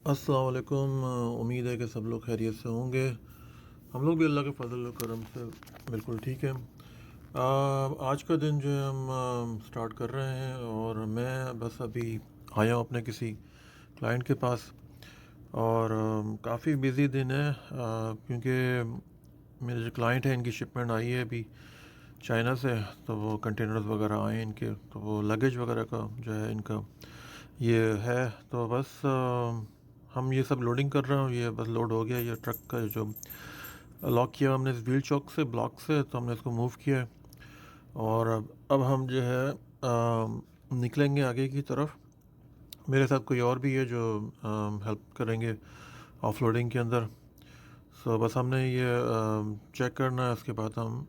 अस्सलाम वालेकुम। उम्मीद है कि सब लोग खैरियत से होंगे। हम लोग भी अल्लाह के फजल और करम से बिल्कुल ठीक है। आज का दिन जो है हम स्टार्ट कर रहे हैं और मैं बस अभी आया हूँ अपने किसी क्लाइंट के पास और काफ़ी बिज़ी दिन है क्योंकि मेरे जो क्लाइंट हैं इनकी शिपमेंट आई है अभी चाइना से। तो वो कंटेनर्स वगैरह आए इनके, तो वो लगेज वगैरह का जो है इनका ये है। तो बस हम ये सब लोडिंग कर रहे हैं। ये बस लोड हो गया। ये ट्रक का जो लॉक किया हमने इस व्हील चॉक से, ब्लॉक से, तो हमने इसको मूव किया है और अब हम जो है निकलेंगे आगे की तरफ। मेरे साथ कोई और भी है जो हेल्प करेंगे ऑफलोडिंग के अंदर। सो बस हमने ये चेक करना है, उसके बाद हम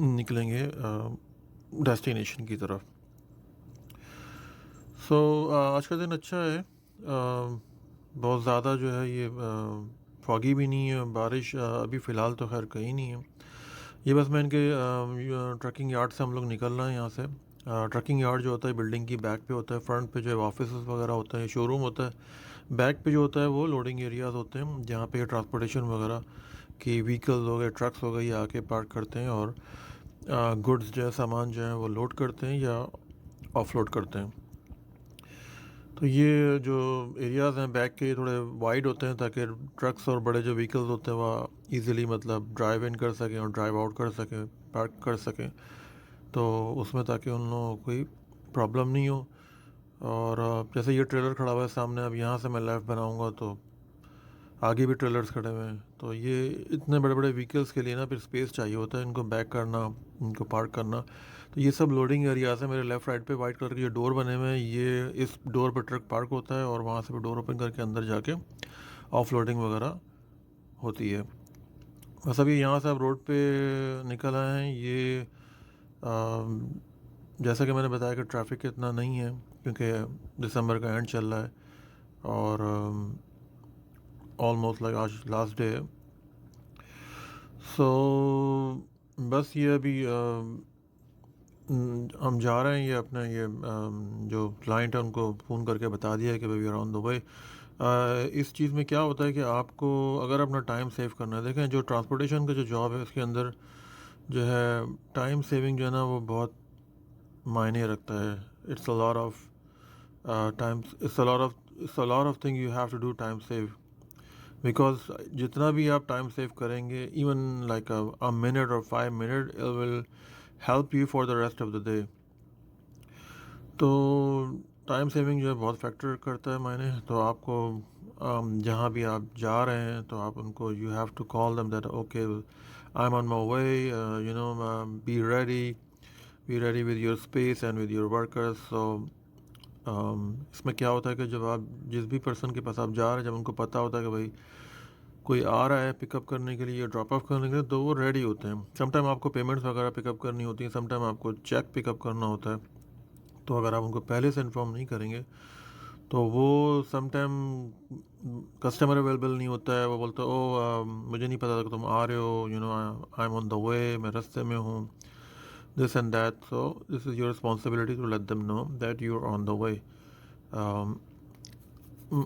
निकलेंगे डेस्टिनेशन की तरफ। सो आज का दिन अच्छा है। बहुत ज़्यादा जो है ये फॉगी भी नहीं है, बारिश अभी फ़िलहाल तो खैर कहीं नहीं है। ये बस मैं इनके ट्रकिंग यार्ड से हम लोग निकल रहे हैं यहाँ से। ट्रकिंग यार्ड जो होता है बिल्डिंग की बैक पे होता है, फ्रंट पे जो है ऑफिस वगैरह होता है, शोरूम होता है। बैक पे जो होता है वो लोडिंग एरियाज़ होते हैं जहाँ पे ट्रांसपोर्टेशन वगैरह की व्हीकल्स हो गए, ट्रक्स हो गए, ये आके पार्क करते हैं और गुड्स जो है, सामान जो है वो लोड करते हैं या ऑफलोड करते हैं। तो ये जो एरियाज़ हैं बैक के, थोड़े वाइड होते हैं ताकि ट्रक्स और बड़े जो व्हीकल्स होते हैं वह इजीली मतलब ड्राइव इन कर सकें और ड्राइव आउट कर सकें, पार्क कर सकें। तो उसमें ताकि उन लोगों को कोई प्रॉब्लम नहीं हो। और जैसे ये ट्रेलर खड़ा हुआ है सामने, अब यहाँ से मैं लेफ़्ट बनाऊँगा तो आगे भी ट्रेलर्स खड़े हुए हैं। तो ये इतने बड़े बड़े व्हीकल्स के लिए ना फिर स्पेस चाहिए होता है, इनको बैक करना, इनको पार्क करना। तो ये सब लोडिंग एरियाज है। मेरे लेफ़्ट राइट पे वाइट कलर के जो डोर बने हुए हैं, ये इस डोर पर ट्रक पार्क होता है और वहाँ से भी डोर ओपन करके अंदर जाके ऑफ लोडिंग वगैरह होती है। बस अभी यहाँ से आप रोड पे निकल आए हैं। ये जैसा कि मैंने बताया कि ट्रैफिक इतना नहीं है क्योंकि दिसंबर का एंड चल रहा है और ऑलमोस्ट लाइक आज लास्ट डे है। सो बस ये अभी हम जा रहे हैं। ये अपना ये जो क्लाइंट है उनको फ़ोन करके बता दिया है कि भाई अराउंड दुबई। इस चीज़ में क्या होता है कि आपको अगर अपना टाइम सेव करना है, देखें जो ट्रांसपोर्टेशन का जो जॉब है उसके अंदर जो है टाइम सेविंग जो है ना वो बहुत मायने रखता है। It's a lot of times, it's a lot of thing you have to do time save. Because जितना भी आप टाइम सेव करेंगे, इवन लाइक अ मिनट और 5 minute, it will help you for the rest of the day. तो time saving जो है बहुत factor करता है मायने। तो आपको जहाँ भी आप जा रहे हैं तो आप उनको you have to call them that okay I am on my way, you know, be ready with your space and with your workers. So इसमें क्या होता है कि जब आप जिस भी पर्सन के पास आप जा रहे हैं, जब उनको पता होता है कि भाई कोई आ रहा है पिकअप करने के लिए या ड्रॉप ऑफ करने के लिए, तो वो रेडी होते हैं। समटाइम आपको पेमेंट्स वगैरह पिकअप करनी होती है, समटाइम आपको चेक पिकअप करना होता है। तो अगर आप उनको पहले से इन्फॉर्म नहीं करेंगे तो वो समटाइम कस्टमर अवेलेबल नहीं होता है। वो बोलता है ओ मुझे नहीं पता था कि तुम आ रहे हो, you know, I am on the way, मैं रास्ते में हूँ, this and that. So this is your responsibility to let them know that you are on the way.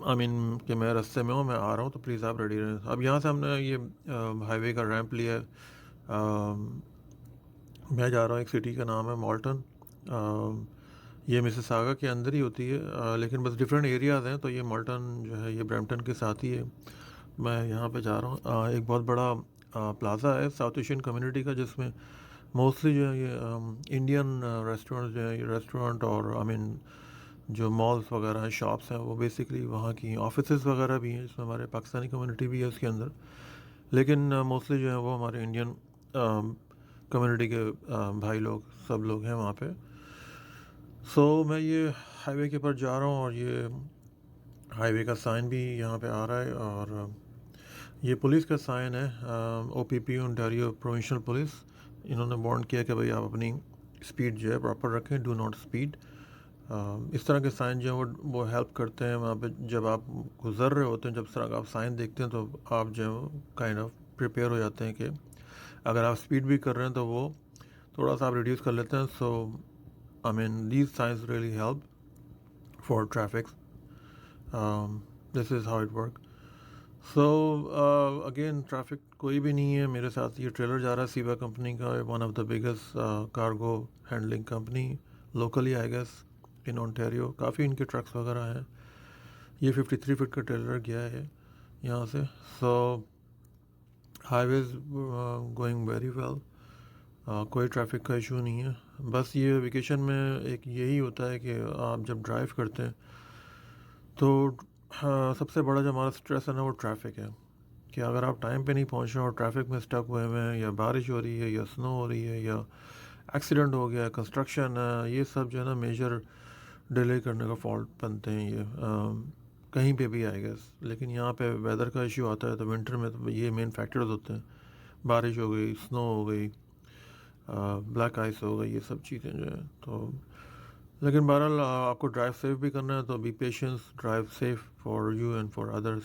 I mean कि मैं रास्ते में हूँ, मैं आ रहा हूँ, तो प्लीज़ आप रेडी रहें। अब यहाँ से हमने ये हाईवे का रैंप लिया है। मैं जा रहा हूँ, एक सिटी का नाम है मॉल्टन। ये मिसिसागा के अंदर ही होती है, लेकिन बस डिफरेंट एरियाज़ हैं। तो ये मॉल्टन जो है ये ब्रैम्पटन के साथ ही है। मैं यहाँ पे जा रहा हूँ। एक बहुत बड़ा प्लाज़ा है साउथ एशियन कम्युनिटी का, जिसमें मोस्टली जो है ये इंडियन रेस्टोरेंट्स जो है, ये रेस्टोरेंट और आई मीन जो मॉल्स वगैरह हैं, शॉप्स हैं, वो बेसिकली वहाँ की ऑफिसेज वगैरह भी हैं, जिसमें हमारे पाकिस्तानी कम्युनिटी भी है उसके अंदर। लेकिन मोस्टली जो है वो हमारे इंडियन कम्युनिटी के भाई लोग सब लोग हैं वहाँ पे। सो मैं ये हाईवे के ऊपर जा रहा हूँ और ये हाईवे का साइन भी यहाँ पे आ रहा है और ये पुलिस का साइन है, ओपीपी ओंटारियो प्रोविंशियल पुलिस। इन्होंने वार्न किया कि भाई आप अपनी स्पीड जो है प्रॉपर रखें, डू नॉट स्पीड। इस तरह के साइन जो है वो हेल्प करते हैं वहाँ पे जब आप गुजर रहे होते हैं। जब तरह आप साइन देखते हैं तो आप जो है काइंड ऑफ प्रिपेयर हो जाते हैं कि अगर आप स्पीड भी कर रहे हैं तो वो थोड़ा सा आप रिड्यूस कर लेते हैं। So I mean these science really help for traffic. This is how it work. So again traffic कोई भी नहीं है मेरे साथ. ये ट्रेलर जा रहा है सीवा कंपनी का, one of the biggest cargo handling company locally I guess in Ontario. काफ़ी इनके ट्रक्स वगैरह हैं. ये 53 फीट का ट्रेलर गया है यहाँ से. सो हाईवेज गोइंग वेरी वेल. कोई ट्रैफिक का इशू नहीं है. बस ये वेकेशन में एक यही होता है कि आप जब ड्राइव करते हैं तो सबसे बड़ा जो हमारा स्ट्रेस है ना वो ट्रैफिक है. कि अगर आप टाइम पे नहीं पहुंच रहे हो और ट्रैफिक में स्टक हुए हुए हैं, या बारिश हो रही है, या स्नो हो रही है, या एक्सीडेंट हो गया, कंस्ट्रक्शन है, ये सब जो है ना मेजर डिले करने का फॉल्ट बनते हैं ये कहीं पे भी आई गेस. लेकिन यहाँ पे वेदर का इशू आता है तो विंटर में तो ये मेन फैक्टर्स होते हैं. बारिश हो गई, स्नो हो गई, ब्लैक आइस हो गई, ये सब चीज़ें जो है. तो लेकिन बहरहाल आपको ड्राइव सेफ भी करना है तो be patience, drive safe for you and for others.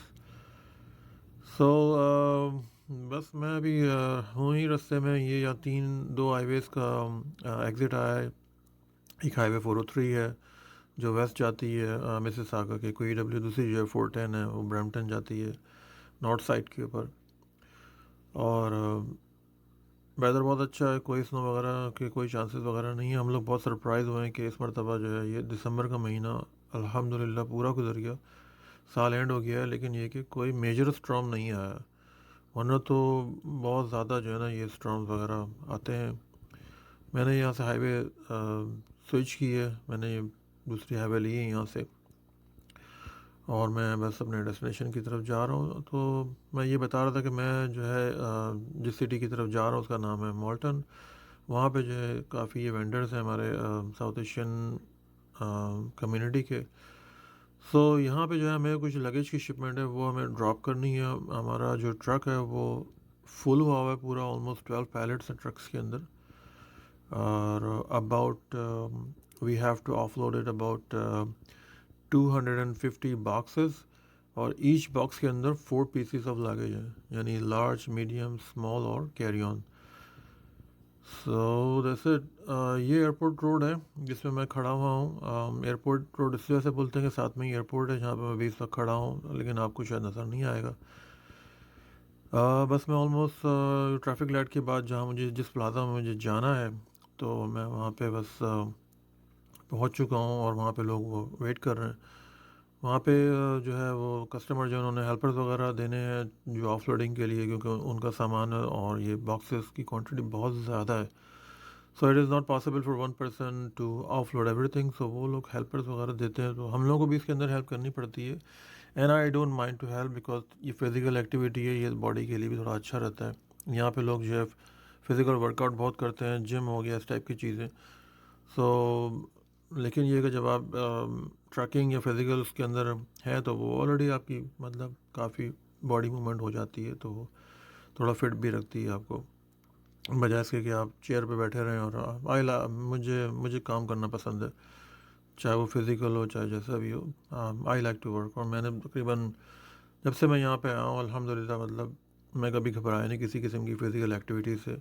So बस मैं अभी हूँ ही रास्ते में. ये या दो हाईवेज़ का एग्ज़िट आया है. एक हाईवे 403 है जो वेस्ट जाती है मिसिसागा के कोई डब्ल्यू. दूसरी जो है 410 है वो ब्रैम्पटन जाती है नॉर्थ साइड के ऊपर. और वेदर बहुत अच्छा है, कोई स्नो वगैरह के कोई चांसेस वगैरह नहीं है. हम लोग बहुत सरप्राइज़ हुए हैं कि इस मरतबा जो है ये दिसंबर का महीना अल्हम्दुलिल्लाह पूरा गुजर गया, साल एंड हो गया है, लेकिन ये कि कोई मेजर स्टॉर्म नहीं आया. वरना तो बहुत ज़्यादा जो है ना ये स्टॉर्म्स वगैरह आते हैं. मैंने यहाँ से हाईवे स्विच की है, मैंने ये दूसरी हाईवे ली है यहाँ से, और मैं बस अपने डेस्टिनेशन की तरफ जा रहा हूँ. तो मैं ये बता रहा था कि मैं जो है जिस सिटी की तरफ जा रहा हूँ उसका नाम है मॉल्टन. वहाँ पे जो है काफ़ी ये वेंडर्स हैं हमारे साउथ एशियन कम्युनिटी के. सो यहाँ पे जो है हमें कुछ लगेज की शिपमेंट है वो हमें ड्रॉप करनी है. हमारा जो ट्रक है वो फुल हुआ हुआ है पूरा, ऑलमोस्ट 12 पैलेट्स हैं ट्रक्स के अंदर. और about we have to offload it about 250 boxes, और ईच बॉक्स के अंदर 4 पीसीस ऑफ लगेज है, यानी लार्ज, मीडियम, स्मॉल और carry on. So that's it. ये एयरपोर्ट रोड है जिसमें मैं खड़ा हुआ हूँ. एयरपोर्ट रोड इस वजह से बोलते हैं कि साथ में ही एयरपोर्ट है जहाँ पे मैं 20 वक्त खड़ा हूँ, लेकिन आपको शायद नज़र नहीं आएगा. बस मैं ऑलमोस्ट ट्रैफिक लाइट के बाद जहाँ मुझे जिस प्लाजा में मुझे जाना है तो मैं वहाँ पे बस पहुँच चुका हूँ, और वहाँ पे लोग वो वेट कर रहे हैं. वहाँ पे जो है वो कस्टमर जो उन्होंने हेल्पर्स वगैरह देने हैं जो ऑफलोडिंग के लिए, क्योंकि उनका सामान और ये बॉक्सेस की क्वांटिटी बहुत ज़्यादा है. So it is not possible for one person to offload everything. So वो लोग हेल्पर्स वगैरह देते हैं, तो हम लोगों को भी इसके अंदर हेल्प करनी पड़ती है. And I don't mind to help because ये फिज़िकल एक्टिविटी है, ये बॉडी के लिए भी थोड़ा अच्छा रहता है. यहाँ पे लोग जो है फिज़िकल वर्कआउट बहुत करते हैं, जिम हो गया, इस टाइप की चीज़ें. सो लेकिन ये कि जब आप ट्रैकिंग या फिज़िकल उसके अंदर है तो वो ऑलरेडी आपकी मतलब काफ़ी बॉडी मूवमेंट हो जाती है, तो वो थोड़ा फिट भी रखती है आपको, बजाय इसके कि आप चेयर पे बैठे रहें. और मुझे मुझे काम करना पसंद है, चाहे वो फिज़िकल हो चाहे जैसा भी हो. I like to work. और मैंने तकरीबन जब से मैं यहाँ पे आया हूँ अल्हम्दुलिल्लाह मतलब मैं कभी घबराया नहीं किसी किस्म की फ़िज़िकल एक्टिविटी से.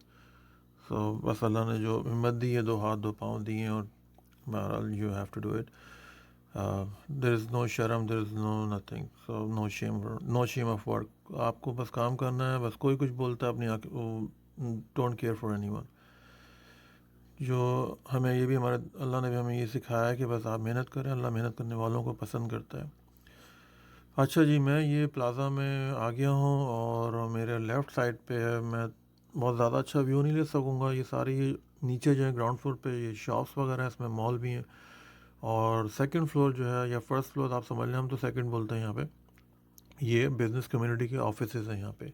सो बस अल्लाह ने जो हिम्मत दी है, दो हाथ दो पाँव दिए हैं, और बहरहाल you have to do it. There is no शर्म, there is no nothing, so no shame of work. आपको बस काम करना है. बस कोई कुछ बोलता है अपनी डोंट केयर फॉर एनीवन. जो हमें ये भी हमारे अल्लाह ने भी हमें ये सिखाया है कि बस आप मेहनत करें, अल्लाह मेहनत करने वालों को पसंद करता है. अच्छा जी, मैं ये प्लाज़ा में आ गया हूँ और मेरे लेफ़्ट साइड पे है. मैं बहुत ज़्यादा अच्छा व्यू नहीं ले सकूँगा. ये सारी नीचे जो है ग्राउंड फ्लोर पे ये शॉप्स वगैरह हैं, इसमें मॉल भी हैं. और सेकंड फ्लोर जो है या फर्स्ट फ्लोर आप समझ लें, हम तो सेकंड बोलते हैं यहाँ पे, ये बिज़नेस कम्युनिटी के ऑफिसेज़ हैं यहाँ पे.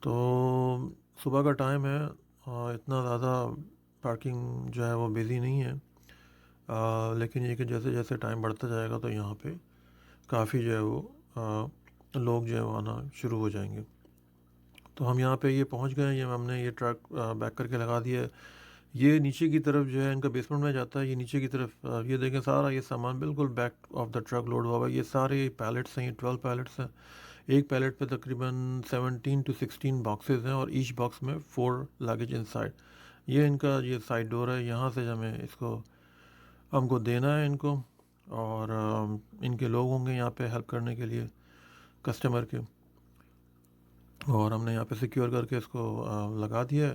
तो सुबह का टाइम है, इतना ज़्यादा पार्किंग जो है वो बिज़ी नहीं है. लेकिन ये कि जैसे जैसे टाइम बढ़ता जाएगा तो यहाँ पे काफ़ी जो है वो लोग जो है वो आना शुरू हो जाएंगे. तो हम यहाँ पे ये पहुँच गए हैं. ये हमने ये ट्रक बैक करके लगा दिया है. ये नीचे की तरफ जो है इनका बेसमेंट में जाता है. ये नीचे की तरफ ये देखें सारा ये सामान बिल्कुल back of the truck load हुआ हुआ है. ये सारे पैलेट्स हैं, ये 12 पैलेट्स हैं. एक पैलेट पे तकरीबन 17 to 16 बॉक्सेस हैं, और ईच बॉक्स में 4 लगेज इनसाइड. ये इनका ये साइड डोर है, यहाँ से हमें इसको हमको देना है इनको. اور ان کے لوگ ہوں گے یہاں پہ ہیلپ کرنے کے لیے کسٹمر کے، اور ہم نے یہاں پہ سیکیور کر کے اس کو لگا دیا ہے.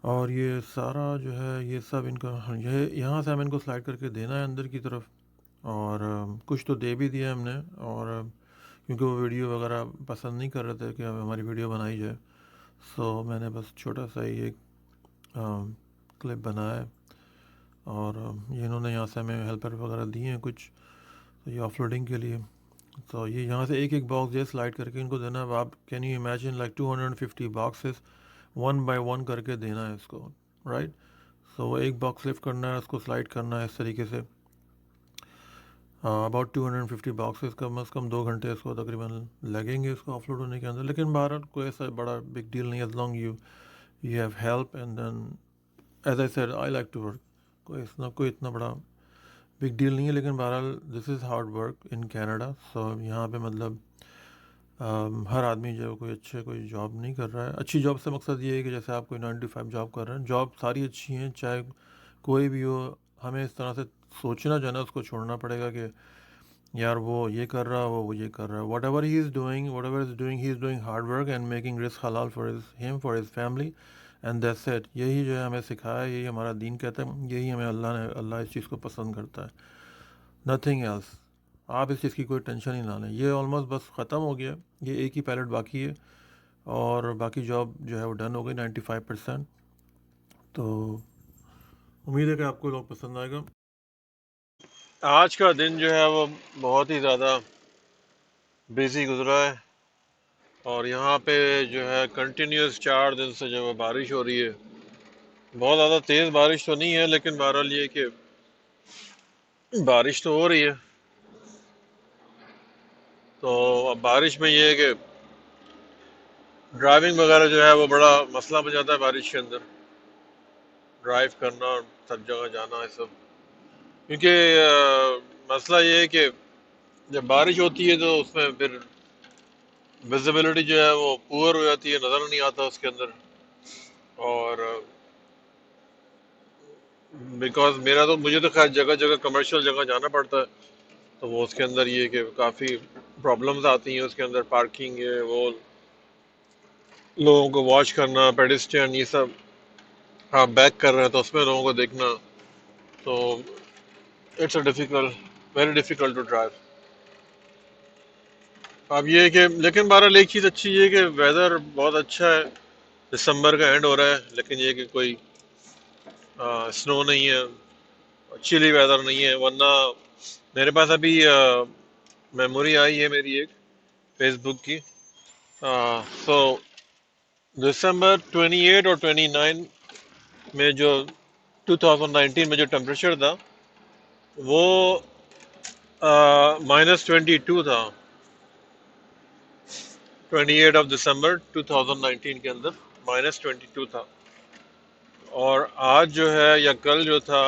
اور یہ سارا جو ہے یہ سب ان کا یہ یہاں سے ہم ان کو سلائڈ کر کے دینا ہے اندر کی طرف. اور کچھ تو دے بھی دیا ہم نے، اور کیونکہ وہ ویڈیو وغیرہ پسند نہیں کر رہے تھے کہ ہماری ویڈیو بنائی جائے، سو میں نے بس چھوٹا سا ہی ایک کلپ بنایا ہے. اور یہ انہوں نے یہاں سے ہمیں ہیلپر وغیرہ دیے ہیں کچھ، تو یہ آف لوڈنگ کے لیے. تو یہ یہاں سے ایک ایک باکس یہ سلائڈ کر کے ان کو دینا ہے. اب آپ can you imagine like 250 boxes one by one کر کے دینا ہے اس کو، رائٹ. سو وہ ایک باکس لفٹ کرنا ہے، اس کو سلائڈ کرنا ہے اس طریقے سے. اباؤٹ 250 باکسز، کم از کم 2 گھنٹے اس کو تقریباً لگیں گے اس کو آف لوڈ ہونے کے اندر. لیکن بہرحال کوئی ایسا بڑا بگ ڈیل نہیں، as long you have help and then as I said I like to work. کوئی اتنا بڑا بگ ڈیل نہیں ہے، لیکن بہرحال this is hard work in Canada. So یہاں پہ مطلب ہر آدمی جو کوئی کوئی جاب نہیں کر رہا ہے. اچھی جاب سے مقصد یہ ہے کہ جیسے آپ کوئی 9 to 5 جاب کر رہے ہیں، جاب ساری اچھی ہیں چاہے کوئی بھی ہو. ہمیں اس طرح سے سوچنا جو ہے نا اس کو چھوڑنا پڑے گا کہ یار وہ یہ کر رہا وہ یہ کر رہا ہے. What ever he is doing hard work and making رزق حلال for his family and that's it. یہی جو ہے ہمیں سکھایا ہے، یہی ہمارا دین کہتا ہے، یہی ہمیں اللہ اس چیز کو پسند کرتا ہے، نتھنگ ایلس. آپ اس چیز کی کوئی ٹینشن ہی نہ لیں. یہ آلموسٹ بس ختم ہو گیا، یہ ایک ہی پیلٹ باقی ہے، اور باقی جاب جو ہے وہ ڈن ہو گئی 95%. تو امید ہے کہ آپ کو لوگ پسند آئے گا. آج کا دن جو ہے وہ بہت ہی زیادہ بزی گزرا ہے، اور یہاں پہ جو ہے کنٹینیوس 4 دن سے جو ہے بارش ہو رہی ہے. بہت زیادہ تیز بارش تو نہیں ہے، لیکن بہرحال یہ کہ بارش تو ہو رہی ہے. تو اب بارش میں یہ ہے کہ ڈرائیونگ وغیرہ جو ہے وہ بڑا مسئلہ بن جاتا ہے بارش کے اندر، ڈرائیو کرنا اور سب جگہ جانا ہے سب. کیونکہ مسئلہ یہ ہے کہ جب بارش ہوتی ہے تو اس میں پھر ویزیبلٹی جو ہے وہ پور ہو جاتی ہے، نظر نہیں آتا اس کے اندر. اور بیکاز مجھے تو خیر جگہ جگہ کمرشل جگہ جانا پڑتا ہے، تو وہ اس کے اندر یہ کہ کافی پرابلمز آتی ہیں اس کے اندر. پارکنگ ہے، وہ لوگوں کو واچ کرنا، پیڈسٹرین یہ سب. آپ بیک کر رہے ہیں تو اس میں لوگوں کو دیکھنا، تو it's a very difficult to drive. اب یہ ہے کہ لیکن بہرحال ایک چیز اچھی یہ ہے کہ ویدر بہت اچھا ہے. دسمبر کا اینڈ ہو رہا ہے، لیکن یہ کہ کوئی سنو نہیں ہے، چلی ویدر نہیں ہے. ورنہ میرے پاس ابھی میموری آئی ہے میری ایک فیس بک کی. سو دسمبر 28 اور 29 میں جو 2019 میں جو ٹیمپریچر تھا وہ -22 تھا. 28 دسمبر 2019 کے اندر -22 تھا. اور آج جو ہے یا کل جو تھا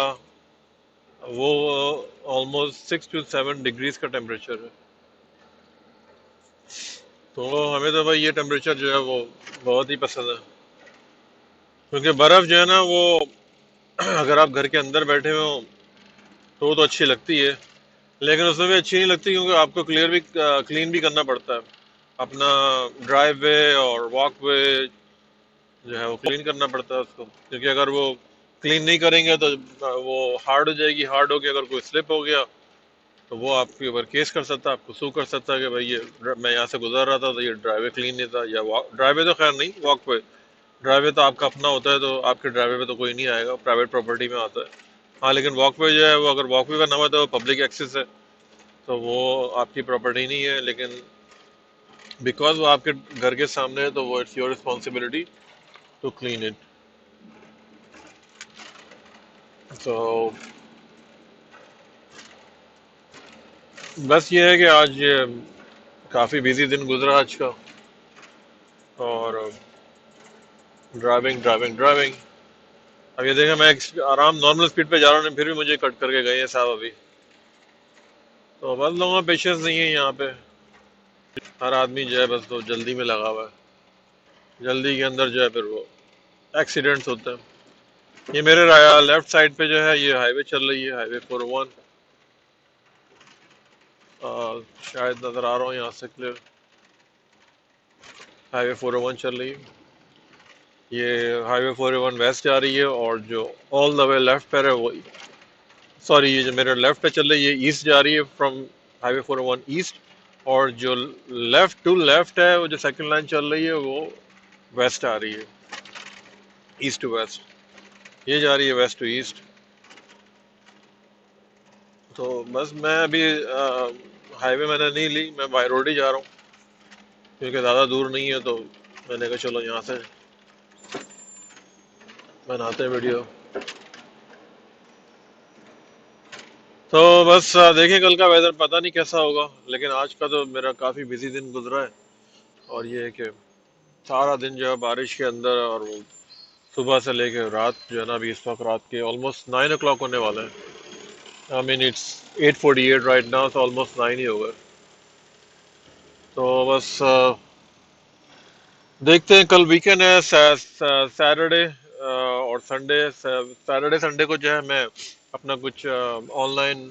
وہ آلموسٹ 6 to 7 ڈگریز کا ٹیمپریچر ہے. تو ہمیں تو بھائی یہ ٹیمپریچر جو ہے وہ بہت ہی پسند ہے، کیونکہ برف جو ہے نا وہ اگر آپ گھر کے اندر بیٹھے ہوں تو وہ تو اچھی لگتی ہے، لیکن اس میں بھی اچھی نہیں لگتی کیونکہ آپ کو کلین بھی کرنا پڑتا ہے. اپنا ڈرائیو وے اور واک وے جو ہے وہ کلین کرنا پڑتا ہے اس کو. کیونکہ اگر وہ کلین نہیں کریں گے تو وہ ہارڈ ہو جائے گی. ہارڈ ہو کے اگر کوئی سلپ ہو گیا تو وہ آپ کے اوپر کیس کر سکتا ہے، آپ کو سو کر سکتا ہے کہ بھائی یہ میں یہاں سے گزر رہا تھا تو یہ ڈرائیو وے کلین نہیں تھا، یا ڈرائیو وے تو خیر نہیں، واک وے. ڈرائیو وے تو آپ کا اپنا ہوتا ہے، تو آپ کے ڈرائیو وے پہ تو کوئی نہیں آئے گا، پرائیویٹ پراپرٹی میں آتا ہے. ہاں لیکن واک وے جو ہے وہ اگر واک وے کا نام ہے تو پبلک ایکسیس ہے، تو وہ آپ کی پراپرٹی نہیں ہے. لیکن بیکاز وہ آپ کے گھر کے سامنے ہے تو وہ it's your responsibility to clean it. تو بس یہ ہے کہ آج کافی بزی دن گزرا آج کا، اور ڈرائیونگ ڈرائیونگ ڈرائیونگ. اب یہ دیکھیں میں آرام نارمل اسپیڈ پہ جا رہا ہوں، پھر بھی مجھے کٹ کر کے گئے ہیں صاحب ابھی. تو بس لوگوں میں پیشنس نہیں ہے یہاں پہ، ہر آدمی جو ہے بس تو جلدی میں لگا ہوا ہے، جلدی کے اندر جو ہے پھر وہ ایکسیڈنٹس ہوتے ہیں. یہ میرے لیفٹ سائڈ پہ جو ہے یہ ہائی وے چل رہی ہے، ہائی وے 401. شاید نظر آ رہا ہوں یہاں سے کلیئر. ہائی وے 401 چل رہی ہے. یہ ہائی وے 401 ویسٹ جا رہی ہے، اور جو آل دا وے لیفٹ پہ ہے وہ، سوری، یہ جو میرے لیفٹ پہ چل رہی ہے یہ ایسٹ جا رہی ہے فرام ہائی وے 401 ایسٹ، اور جو لیفٹ ٹو لیفٹ ہے وہ جو سیکنڈ لائن چل رہی ہے وہ ویسٹ آ رہی ہے، ایسٹ ٹو ویسٹ. یہ جا رہی ہے ویسٹ ٹو ایسٹ. تو بس میں ابھی ہائی وے میں نے نہیں لی، میں بائی روڈ ہی جا رہا ہوں کیونکہ زیادہ دور نہیں ہے. تو میں نے کہا چلو یہاں سے بناتے ہیں ویڈیو. تو بس دیکھیں کل کا ویدر پتہ نہیں کیسا ہوگا، لیکن آج کا تو میرا کافی بزی دن گزرا ہے. اور یہ ہے کہ سارا دن جو ہے بارش کے اندر، اور وہ صبح سے لے کے رات جو ہے نا، ابھی اس وقت رات کے آلموسٹ 9 o'clock ہونے والے ہیں. آئی مین اٹس 8:48 رائٹ ناؤ، تو آلموسٹ 9 ہی ہو گئے. تو بس دیکھتے ہیں، کل ویکینڈ ہے، سیٹرڈے اور سنڈے. سیٹرڈے سنڈے کو جو ہے میں اپنا کچھ آن لائن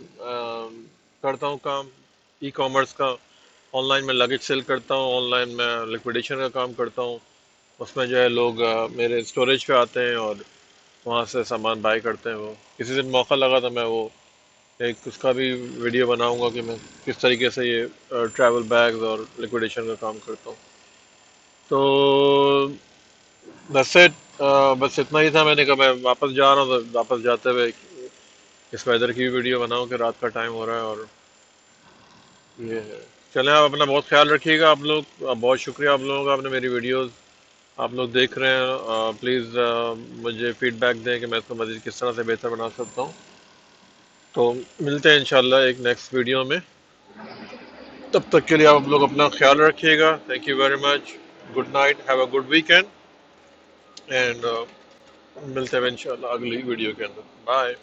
کرتا ہوں کام، ای کامرس کا. آن لائن میں لگیج سیل کرتا ہوں، آن لائن میں لیکویڈیشن کا کام کرتا ہوں. اس میں جو ہے لوگ میرے اسٹوریج پہ آتے ہیں اور وہاں سے سامان بائی کرتے ہیں. وہ کسی دن موقع لگا تو میں وہ ایک اس کا بھی ویڈیو بناؤں گا کہ میں کس طریقے سے یہ ٹریول بیگز اور لیکویڈیشن کا کام کرتا ہوں. تو بس بس اتنا ہی تھا. میں نے کہا میں واپس جا رہا ہوں تو واپس جاتے ہوئے اس ویدر کی بھی ویڈیو بناؤں کہ رات کا ٹائم ہو رہا ہے. اور یہ ہے، چلیں آپ اپنا بہت خیال رکھیے گا آپ لوگ. بہت شکریہ آپ لوگوں کا، آپ نے میری ویڈیوز آپ لوگ دیکھ رہے ہیں. پلیز مجھے فیڈ بیک دیں کہ میں اس کو مزید کس طرح سے بہتر بنا سکتا ہوں. تو ملتے ہیں انشاءاللہ ایک نیکسٹ ویڈیو میں. تب تک کے لیے آپ لوگ اپنا خیال رکھیے گا. Thank you very much. Good night, have a good weekend, and ملتے ہیں انشاءاللہ اگلی ویڈیو کے اندر. بائے.